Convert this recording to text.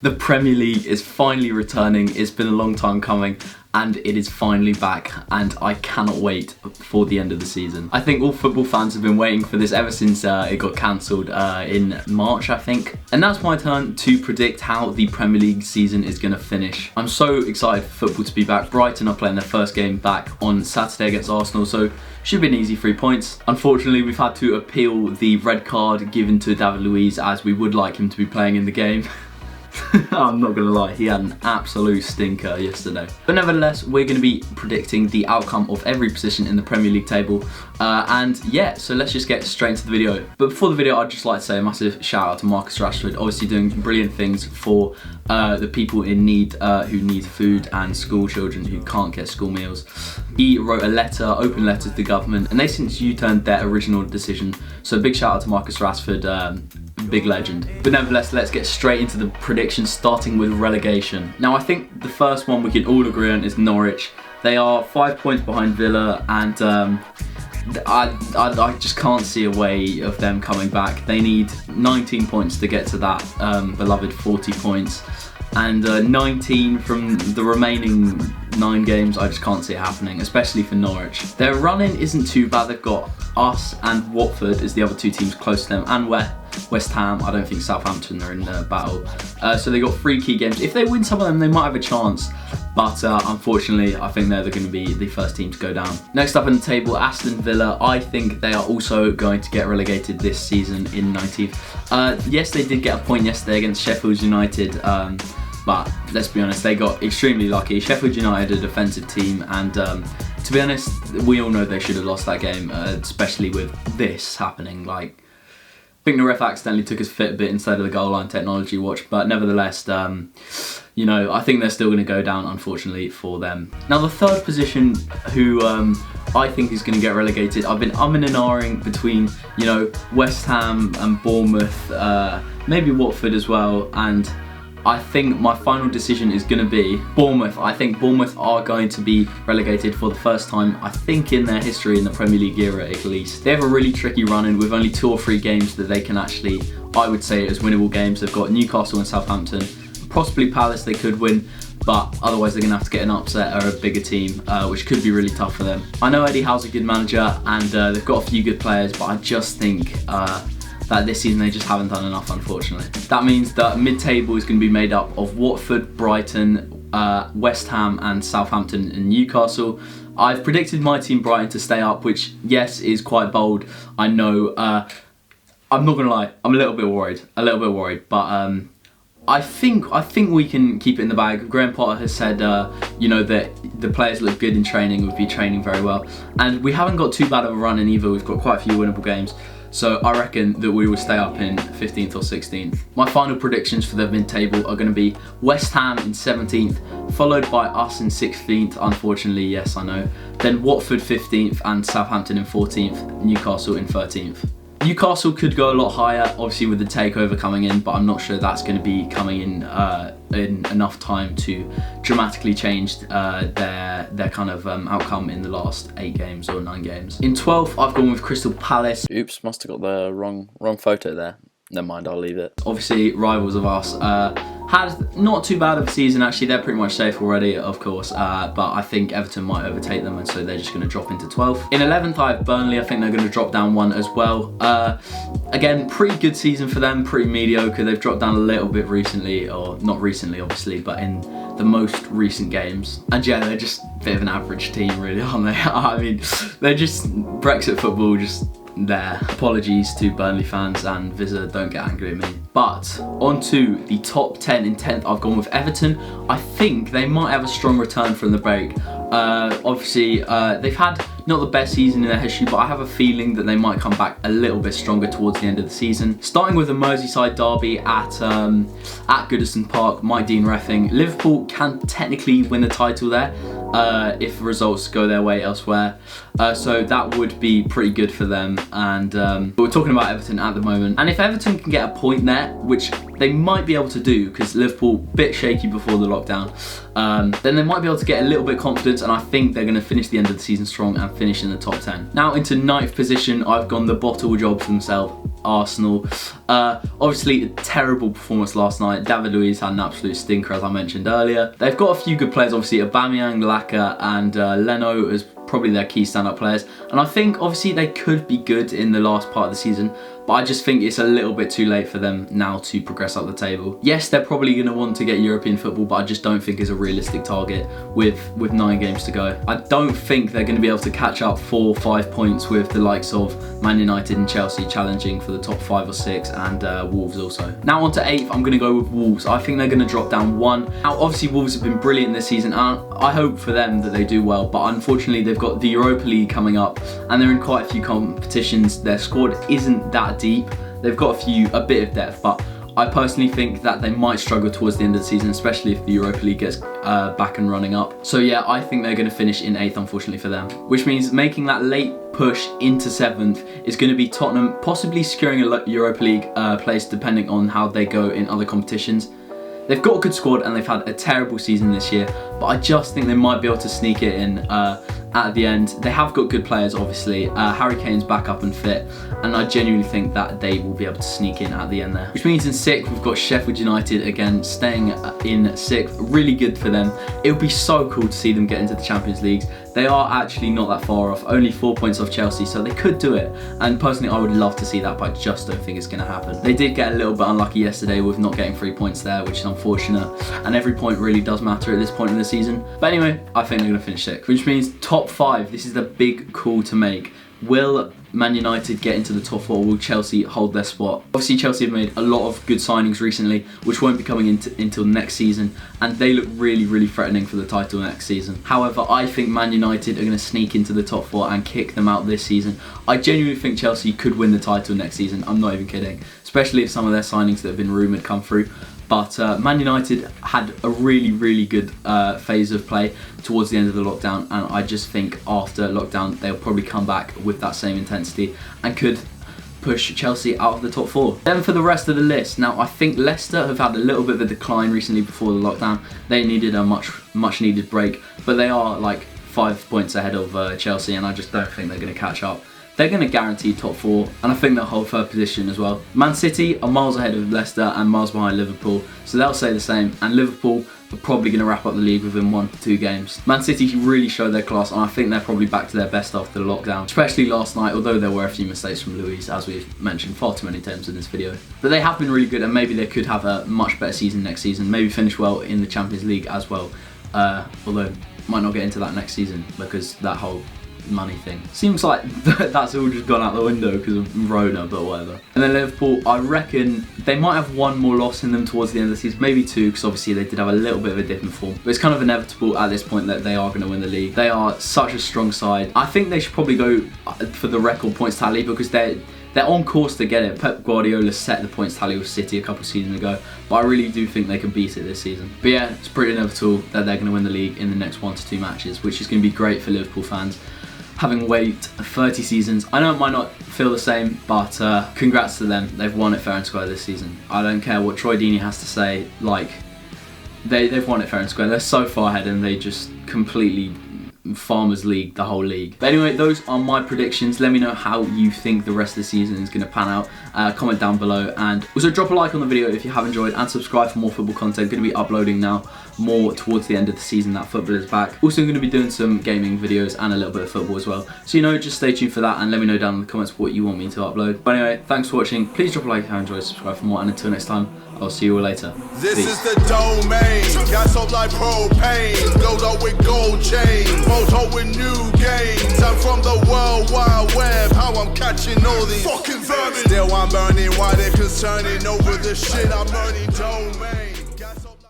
The Premier League is finally returning. It's been a long time coming and it is finally back, and I cannot wait for the end of the season. I think all football fans have been waiting for this ever since it got cancelled in March, I think. And that's my turn to predict how the Premier League season is going to finish. I'm so excited for football to be back. Brighton are playing their first game back on Saturday against Arsenal, so should be an easy 3 points. Unfortunately, we've had to appeal the red card given to David Luiz, as we would like him to be playing in the game. I'm not gonna lie, he had an absolute stinker yesterday. But nevertheless, we're gonna be predicting the outcome of every position in the Premier League table. And yeah, so let's just get straight into the video. But before the video, I'd just like to say a massive shout out to Marcus Rashford, obviously doing brilliant things for the people in need who need food, and school children who can't get school meals. He wrote a letter, open letter to the government, and they since U-turned their original decision. So big shout out to Marcus Rashford. Big legend. But nevertheless, let's get straight into the predictions, starting with relegation. Now, I think the first one we can all agree on is Norwich. They are 5 points behind Villa, and I just can't see a way of them coming back. They need 19 points to get to that beloved 40 points, and 19 from the remaining 9 games. I just can't see it happening, especially for Norwich. Their run-in isn't too bad. They've got us and Watford as the other two teams close to them, and West Ham. I don't think Southampton are in the battle. So they got 3 key games. If they win some of them, they might have a chance. But unfortunately, I think they're going to be the first team to go down. Next up in the table, Aston Villa. I think they are also going to get relegated this season in 19th. Yes, they did get a point yesterday against Sheffield United. But let's be honest, they got extremely lucky. Sheffield United, a defensive team, and to be honest, we all know they should have lost that game, especially with this happening. I think the ref accidentally took his Fitbit instead of the goal line technology watch, but nevertheless, you know, I think they're still going to go down, unfortunately, for them. Now, the third position, who I think is going to get relegated, I've been umming and ahhing between, you know, West Ham and Bournemouth, maybe Watford as well, and I think my final decision is going to be Bournemouth. I think Bournemouth are going to be relegated for the first time, I think, in their history in the Premier League era at least. They have a really tricky run-in with only 2 or 3 games that they can actually, I would say, as winnable games. They've got Newcastle and Southampton. Possibly Palace they could win, but otherwise they're going to have to get an upset or a bigger team, which could be really tough for them. I know Eddie Howe's a good manager, and they've got a few good players, but I just think that this season they just haven't done enough, unfortunately. That means that mid-table is going to be made up of Watford, Brighton, West Ham and Southampton and Newcastle. I've predicted my team Brighton to stay up, which, yes, is quite bold, I know. I'm not going to lie, I'm a little bit worried, but I think we can keep it in the bag. Graham Potter has said, you know, that the players look good in training, we'll be training very well, and we haven't got too bad of a run in either. We've got quite a few winnable games. So I reckon that we will stay up in 15th or 16th. My final predictions for the mid-table are going to be West Ham in 17th, followed by us in 16th, unfortunately, yes, I know. Then Watford 15th and Southampton in 14th, Newcastle in 13th. Newcastle could go a lot higher, obviously with the takeover coming in, but I'm not sure that's going to be coming in enough time to dramatically change their kind of outcome in the last 8 games or 9 games. In 12th, I've gone with Crystal Palace. Oops, must have got the wrong photo there. Never mind, I'll leave it. Obviously, rivals of us. Had not too bad of a season, actually. They're pretty much safe already, of course, but I think Everton might overtake them, and so they're just going to drop into 12th. In 11th, I have Burnley. I think they're going to drop down 1 as well. Again, pretty good season for them, pretty mediocre. They've dropped down a little bit recently, or not recently, obviously, but in the most recent games. And yeah, they're just a bit of an average team, really, aren't they? I mean, they're just Brexit football, just there. Apologies to Burnley fans, and Visa, don't get angry at me. But on to the top 10. In 10th, I've gone with Everton. I think they might have a strong return from the break. Obviously, they've had not the best season in their history, but I have a feeling that they might come back a little bit stronger towards the end of the season. Starting with a Merseyside derby at Goodison Park, Mike Dean reffing. Liverpool can technically win the title there if results go their way elsewhere. So that would be pretty good for them. And but we're talking about Everton at the moment. And if Everton can get a point there, which they might be able to do, because Liverpool bit shaky before the lockdown, then they might be able to get a little bit of confidence, and I think they're going to finish the end of the season strong and finish in the top 10. Now into 9th position, I've gone the bottle jobs themselves, Arsenal. Obviously a terrible performance last night. David Luiz had an absolute stinker, as I mentioned earlier. They've got a few good players, obviously Aubameyang, Laka and Leno as probably their key stand-up players, and I think obviously they could be good in the last part of the season, but I just think it's a little bit too late for them now to progress up the table. Yes, they're probably going to want to get European football, but I just don't think it's a realistic target with 9 games to go. I don't think they're going to be able to catch up 4 or 5 points with the likes of Man United and Chelsea challenging for the top 5 or 6, and Wolves also. Now on to 8th, I'm going to go with Wolves. I think they're going to drop down 1. Now obviously Wolves have been brilliant this season, and I hope for them that they do well, but unfortunately they've got the Europa League coming up and they're in quite a few competitions. Their squad isn't that deep. They've got a bit of depth, but I personally think that they might struggle towards the end of the season, especially if the Europa League gets back and running up. So yeah, I think they're going to finish in 8th, unfortunately for them, which means making that late push into 7th is going to be Tottenham, possibly securing a Europa League place depending on how they go in other competitions. They've got a good squad and they've had a terrible season this year, but I just think they might be able to sneak it in at the end. They have got good players, obviously. Harry Kane's back up and fit, and I genuinely think that they will be able to sneak in at the end there. Which means in 6th, we've got Sheffield United again, staying in 6th. Really good for them. It would be so cool to see them get into the Champions Leagues. They are actually not that far off, only 4 points off Chelsea, so they could do it. And personally, I would love to see that, but I just don't think it's going to happen. They did get a little bit unlucky yesterday with not getting 3 points there, which is unfortunate. And every point really does matter at this point in the season. But anyway, I think they're going to finish 6th, which means top 5. This is the big call to make. Will Man United get into the top 4? Will Chelsea hold their spot? Obviously Chelsea have made a lot of good signings recently, which won't be coming until next season, and they look really threatening for the title next season. However, I think Man United are going to sneak into the top 4 and kick them out this season. I genuinely think Chelsea could win the title next season. I'm not even kidding, especially if some of their signings that have been rumoured come through. But Man United had a really good phase of play towards the end of the lockdown, and I just think after lockdown they'll probably come back with that same intensity and could push Chelsea out of the top 4. Then for the rest of the list, now I think Leicester have had a little bit of a decline recently before the lockdown. They needed a much needed break, but they are like 5 points ahead of Chelsea, and I just don't think they're going to catch up. They're going to guarantee top 4, and I think they'll hold 3rd position as well. Man City are miles ahead of Leicester and miles behind Liverpool, so they'll say the same, and Liverpool are probably going to wrap up the league within 1 to 2 games. Man City really showed their class, and I think they're probably back to their best after the lockdown, especially last night, although there were a few mistakes from Luiz, as we've mentioned far too many times in this video. But they have been really good, and maybe they could have a much better season next season, maybe finish well in the Champions League as well, although might not get into that next season because that whole money thing. Seems like that's all just gone out the window because of Rona, but whatever. And then Liverpool, I reckon they might have 1 more loss in them towards the end of the season, maybe 2, because obviously they did have a little bit of a dip in form. But it's kind of inevitable at this point that they are going to win the league. They are such a strong side. I think they should probably go for the record points tally because they're on course to get it. Pep Guardiola set the points tally with City a couple of seasons ago, but I really do think they can beat it this season. But yeah, it's pretty inevitable that they're going to win the league in the next 1 to 2 matches, which is going to be great for Liverpool fans. Having waited 30 seasons, I know it might not feel the same, but congrats to them. They've won it fair and square this season. I don't care what Troy Deeney has to say, like, they've won it fair and square. They're so far ahead and they just completely Farmers League the whole league. But anyway, those are my predictions. Let me know how you think the rest of the season is going to pan out. Comment down below, and also drop a like on the video if you have enjoyed, and subscribe for more football content. Going to be uploading now more towards the end of the season that football is back. Also going to be doing some gaming videos and a little bit of football as well. So just stay tuned for that, and let me know down in the comments what you want me to upload. But anyway, thanks for watching. Please drop a like if you enjoyed, subscribe for more, and until next time, I'll see you all later. This Peace. is the domain. Gas up like propane. Gold up with gold chain. Moto with new gains. I'm from the world wide web. How I'm catching all these fucking vermin. Still I'm burning while they're concerning over the shit I'm earning. Domain.